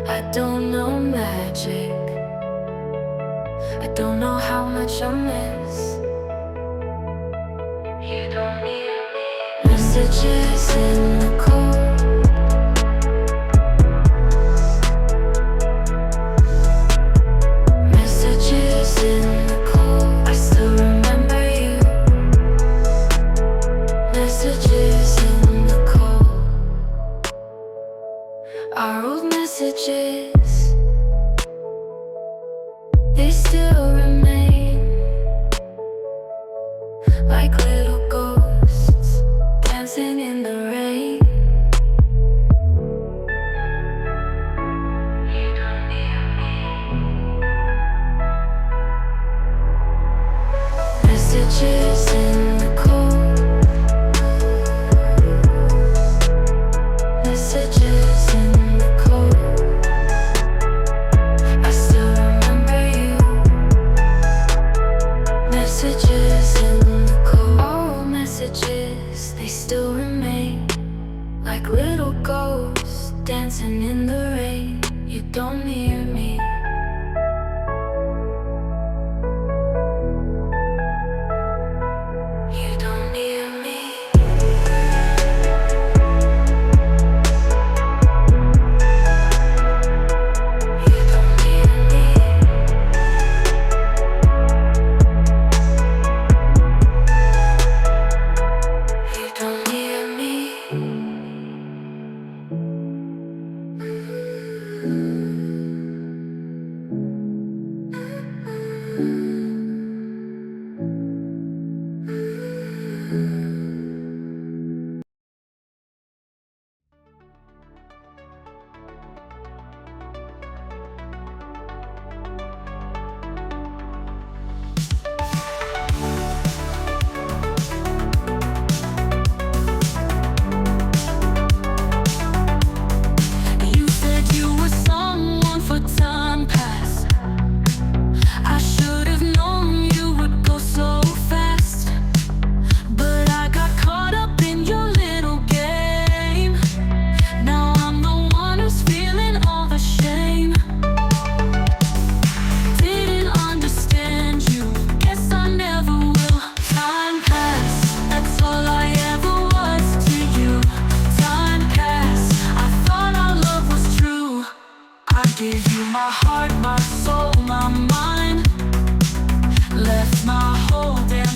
I don't know magic. I don't know how much I miss. You don't need me. Messages in the cold. Messages in the cold. I still remember you. Messages in the cold. Our old messages, they still remain like little ghosts dancing in the rain. You don't need me. Messages in the cold. Messages in the cold. I still remember you. Messages in the cold. All messages, they still remain like little ghosts dancing in the rain. You don't hear me. You don't hear me. You don't hear me. You don't hear me. You said you were someone for time past. I should have known you would go so fast, but I got caught up in your little game. Now I'm the one who's feeling all the shame. Didn't understand you, guess I never will. Time passed, that's all I ever was to you. Time passed, I thought our love was true. I gave you my heart, my soul, my mind. Left my whole damn